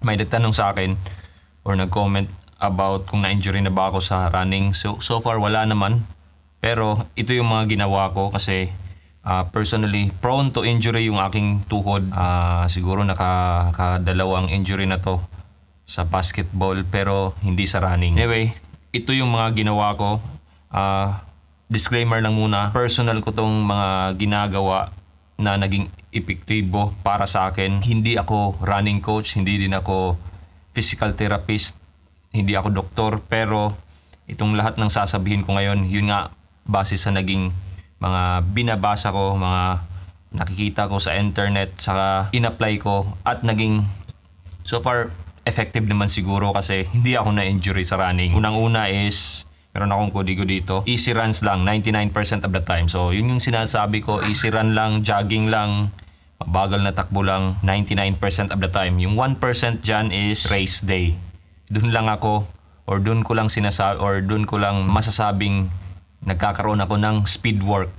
may nagtanong sa akin or nag-comment about kung na-injury na ba ako sa running. So far wala naman. Pero ito yung mga ginawa ko kasi personally prone to injury yung aking tuhod. Siguro nakadalawang injury na to sa basketball pero hindi sa running. Anyway, ito yung mga ginawa ko. Disclaimer lang muna, personal ko tong mga ginagawa na naging epektibo para sa akin. Hindi ako running coach, hindi din ako physical therapist, hindi ako doktor, pero itong lahat ng sasabihin ko ngayon, yun nga base sa naging mga binabasa ko, mga nakikita ko sa internet, saka in-apply ko at naging so far effective naman siguro kasi hindi ako na-injury sa running. Unang-una is meron akong kodigo dito. Easy runs lang, 99% of the time. So, yun yung sinasabi ko, easy run lang, jogging lang, bagal na takbo lang, 99% of the time. Yung 1% dyan is race day. Doon lang ako, or doon ko lang masasabing nagkakaroon ako ng speed work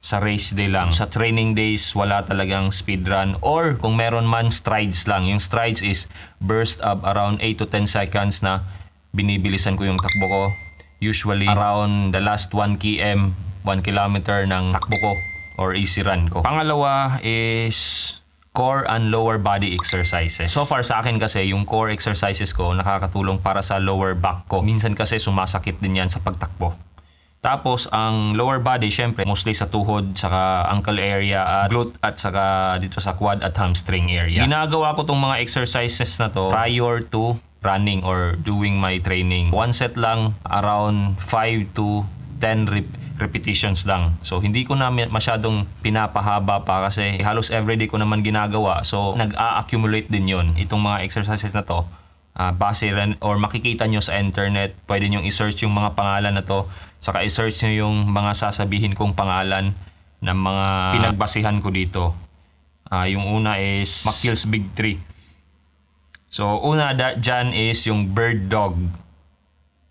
sa race day lang. Sa training days, wala talagang speed run. Or kung meron man, strides lang. Yung strides is burst of around 8 to 10 seconds na binibilisan ko yung takbo ko. Usually around the last 1 km, 1 kilometer ng takbo ko or easy run ko. Pangalawa is core and lower body exercises. So far sa akin kasi yung core exercises ko nakakatulong para sa lower back ko. Minsan kasi sumasakit din yan sa pagtakbo. Tapos ang lower body syempre mostly sa tuhod, saka ankle area at glute at saka dito sa quad at hamstring area. Ginagawa ko tong mga exercises na to prior to running or doing my training. One set lang, around 5 to 10 repetitions lang. So hindi ko na masyadong pinapahaba pa kasi halos everyday ko naman ginagawa. So nag-a-accumulate din yon. Itong mga exercises na to, base rin or makikita nyo sa internet. Pwede nyo i-search yung mga pangalan na to. Saka i-search nyo yung mga sasabihin kong pangalan ng mga pinagbasihan ko dito. Yung una is McGill's Big 3. So, una dyan is yung bird dog.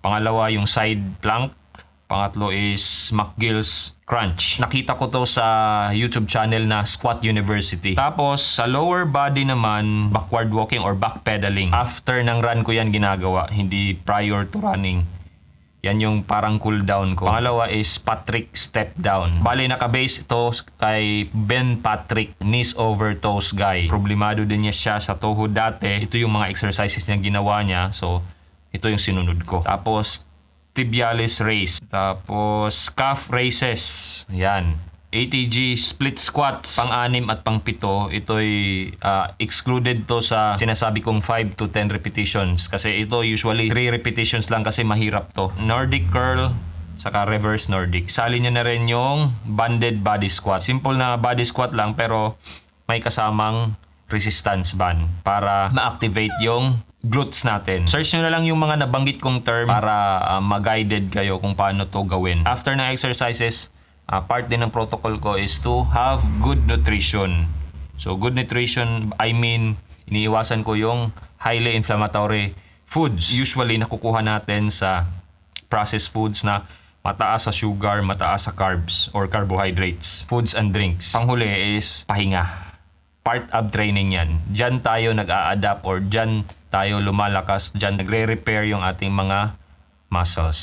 Pangalawa, yung side plank. Pangatlo is McGill's crunch. Nakita ko to sa YouTube channel na Squat University. Tapos, sa lower body naman, backward walking or backpedaling. After ng run ko yan ginagawa, hindi prior to running. Yan yung parang cool down ko. Pangalawa is Patrick step down. Bali naka-base ito kay Ben Patrick, knees over toes guy. Problemado din niya siya sa tuhod dati. Ito yung mga exercises niya ginawa niya. So, ito yung sinunod ko. Tapos, tibialis raise. Tapos, calf raises. Yan. ATG split squats, pang-6 at pang-7, ito'y excluded to sa sinasabi kong 5 to 10 repetitions. Kasi ito usually 3 repetitions lang kasi mahirap to. Nordic curl, saka reverse Nordic. Sali nyo na rin yung banded body squat. Simple na body squat lang pero may kasamang resistance band para ma-activate yung glutes natin. Search nyo na lang yung mga nabanggit kong term para ma-guided kayo kung paano to gawin. After na exercises, part din ng protocol ko is to have good nutrition. So good nutrition, I mean, iniiwasan ko yung highly inflammatory foods. Usually nakukuha natin sa processed foods na mataas sa sugar, mataas sa carbs or carbohydrates. Foods and drinks. Panghuli is pahinga. Part of training yan. Diyan tayo nag-a-adapt or diyan tayo lumalakas, diyan nagre-repair yung ating mga muscles.